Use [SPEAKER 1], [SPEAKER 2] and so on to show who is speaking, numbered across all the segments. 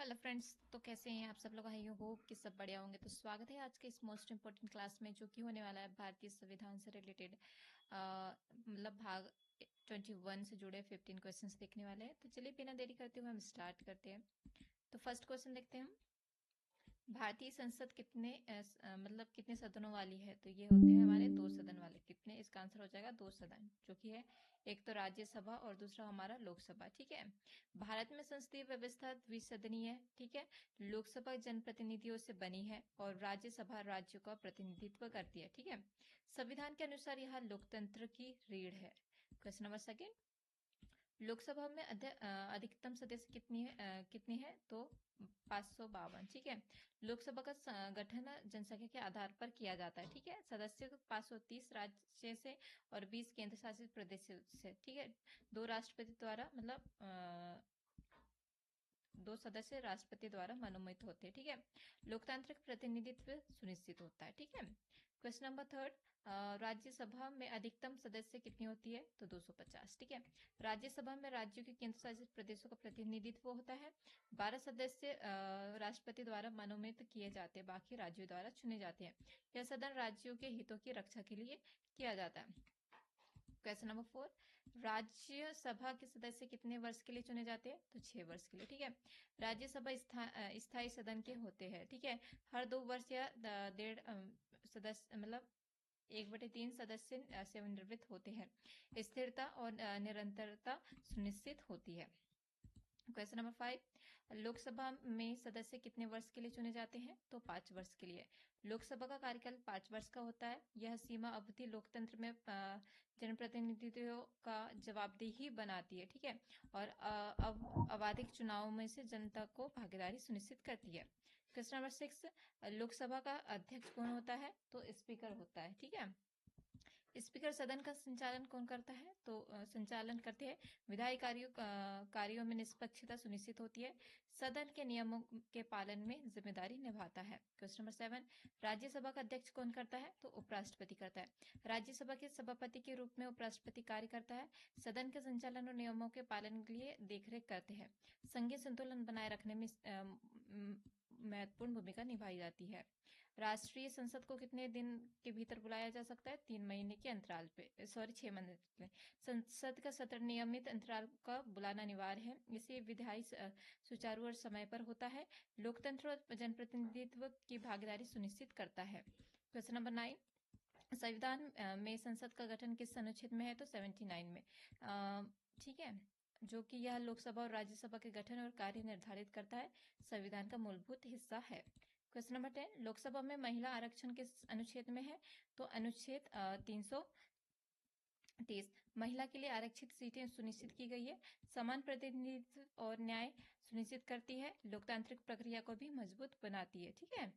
[SPEAKER 1] Hello friends. तो कैसे हैं आप सब लोग? आई होप कि सब बढ़िया होंगे। तो स्वागत है आज के इस मोस्ट इम्पोर्टेंट क्लास में, जो कि होने वाला है भारतीय संविधान से रिलेटेड मतलब भाग 21 से जुड़े 15 क्वेश्चंस देखने वाले हैं। तो चलिए बिना देरी करते हुए हम स्टार्ट करते हैं। तो फर्स्ट क्वेश्चन देखते हैं हम। भारतीय संसद कितने मतलब कितने सदनों वाली है? तो ये होते हैं हमारे दो सदन वाले। कितने? इसका आंसर हो जाएगा दो सदन, जो कि है एक तो राज्यसभा और दूसरा हमारा लोकसभा। ठीक है। भारत में संसदीय व्यवस्था द्विसदनीय है। ठीक है। लोकसभा जनप्रतिनिधियों से बनी है और राज्यसभा राज्यों का प्रतिनिधित्व करती है। ठीक है। संविधान के अनुसार यह लोकतंत्र की रीढ़ है। Question number second. लोकसभा में अधिकतम सदस्य कितनी है? तो 552। ठीक है। लोकसभा का गठन जनसंख्या के आधार पर किया जाता है। ठीक है। सदस्य 530 राज्य से और 20 केंद्र शासित प्रदेश से। ठीक है। दो राष्ट्रपति द्वारा मतलब दो सदस्य राष्ट्रपति द्वारा मनोनीत होते हैं। ठीक है। लोकतांत्रिक प्रतिनिधित्व सुनिश्चित होता है। ठीक है। Question number third. राज्यसभा में अधिकतम सदस्य कितनी होती है? तो 250। ठीक है। राज्यसभा में राज्यों के केंद्र शासित प्रदेशों का प्रतिनिधित्व होता है। 12 सदस्य राष्ट्रपति द्वारा मनोनीत किए जाते हैं, बाकी राज्यों द्वारा चुने जाते हैं। यह सदन राज्यों के हितों की रक्षा के लिए किया जाता है। Question number four. राज्यसभा के सदस्य कितने वर्ष के लिए चुने जाते हैं? तो 6 वर्ष के लिए। ठीक है। राज्यसभा स्थायी सदन के होते हैं। ठीक है। हर 2 वर्ष या डेढ़ सदस्य मतलब 1/3 सदस्य सेवानिवृत्त होते हैं। स्थिरता और निरंतरता सुनिश्चित होती है। Question number 5। लोकसभा में सदस्य कितने वर्ष के लिए चुने जाते हैं? तो 5 वर्ष के लिए। लोकसभा का कार्यकाल 5 वर्ष का होता है। यह सीमा अवधि लोकतंत्र में जनप्रतिनिधियों का जवाबदेही बनाती है। ठीक है। और आवधिक चुनावों में से जनता को भागीदारी सुनिश्चित करती है। Question number 6। लोकसभा का अध्यक्ष कौन होता है? तो स्पीकर होता है। ठीक है। स्पीकर सदन का संचालन कौन करता है? तो संचालन करते हैं। विधायी कार्यों में निष्पक्षता सुनिश्चित होती है। सदन के नियमों के पालन में जिम्मेदारी निभाता है। Question number 7। राज्यसभा का अध्यक्ष कौन करता है? तो उपराष्ट्रपति करता है। राज्यसभा के सभापति के रूप में उपराष्ट्रपति कार्य करता है। सदन के संचालन और नियमों के पालन के लिए देखरेख करते हैं। संघीय संतुलन बनाए रखने में महत्वपूर्ण भूमिका निभाई जाती है। राष्ट्रीय संसद को कितने दिन के भीतर बुलाया जा सकता है? 3 महीने के अंतराल पे, सॉरी 6 महीने पे। संसद का सत्र नियमित अंतराल का बुलाना अनिवार्य है। इसे विधायी सुचारू और समय पर होता है। लोकतंत्र और जनप्रतिनिधित्व की भागीदारी सुनिश्चित करता है। Question number 9। संविधान में संसद का गठन किस अनुच्छेद में है? तो 79 में। ठीक है। जो कि यह लोकसभा और राज्यसभा के गठन और कार्य निर्धारित करता है। संविधान का मूलभूत हिस्सा है। Question number 10। लोकसभा में महिला आरक्षण किस अनुच्छेद में है? तो अनुच्छेद 330। महिला के लिए आरक्षित सीटें सुनिश्चित की गई है। समान प्रतिनिधित्व और न्याय सुनिश्चित करती है। लोकतांत्रिक प्रक्रिया को भी मजबूत बनाती है। ठीक है।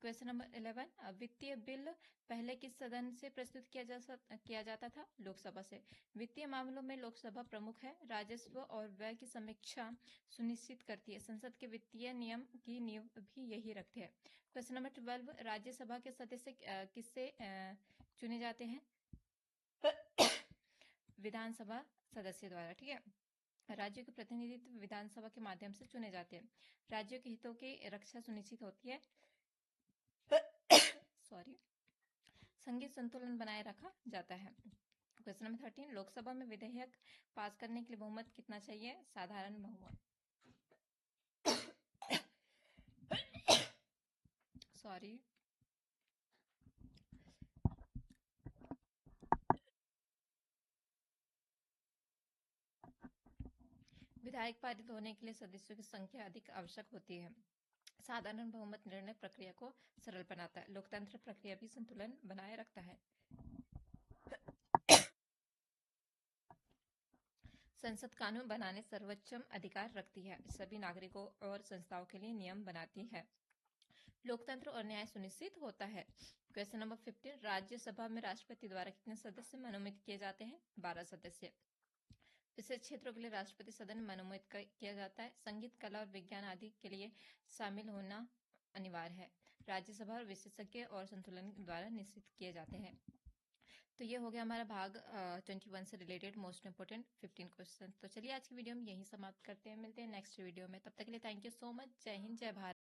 [SPEAKER 1] Question number 11। वित्तीय बिल पहले किस सदन से प्रस्तुत किया जाता था? लोकसभा से। वित्तीय मामलों में लोकसभा प्रमुख है। राजस्व और व्यय की समीक्षा सुनिश्चित करती है। संसद के वित्तीय नियम की नींव भी यही रखते हैं। Question number 12। राज्यसभा के सदस्य किससे चुने जाते हैं? विधानसभा सदस्य द्वारा। ठीक है। राज्यों के प्रतिनिधित्व विधानसभा के माध्यम से चुने जाते हैं। राज्यों के हितों की रक्षा सुनिश्चित होती है। सॉरी। संघीय संतुलन बनाए रखा जाता है। Question number 13। लोकसभा में विधेयक पास करने के लिए बहुमत कितना चाहिए? साधारण बहुमत। सॉरी। विधायक पारित होने के लिए सदस्यों की संख्या अधिक आवश्यक होती है। साधारण बहुमत निर्णय प्रक्रिया को सरल बनाता है। लोकतंत्र प्रक्रिया भी संतुलन बनाए रखता है। संसद कानून बनाने सर्वोच्च अधिकार रखती है। सभी नागरिकों और संस्थाओं के लिए नियम बनाती है। लोकतंत्र और न्याय सुनिश्चित होता है। Question number 15। राज्यसभा में राष्ट्रपति द्वारा कितने सदस्य मनोनीत किए जाते हैं? 12 सदस्य। विशेष क्षेत्रों के लिए राष्ट्रपति सदन मनोनीत किया जाता है। संगीत, कला और विज्ञान आदि के लिए शामिल होना अनिवार्य है। राज्यसभा और विशेषज्ञ और संतुलन द्वारा निश्चित किए जाते हैं। तो ये हो गया हमारा भाग 21 से रिलेटेड मोस्ट इंपोर्टेंट 15 क्वेश्चन। तो चलिए आज की वीडियो हम यहीं समाप्त करते हैं, मिलते हैं नेक्स्ट वीडियो में। तब तक के लिए थैंक यू सो मच। जय हिंद, जय भारत।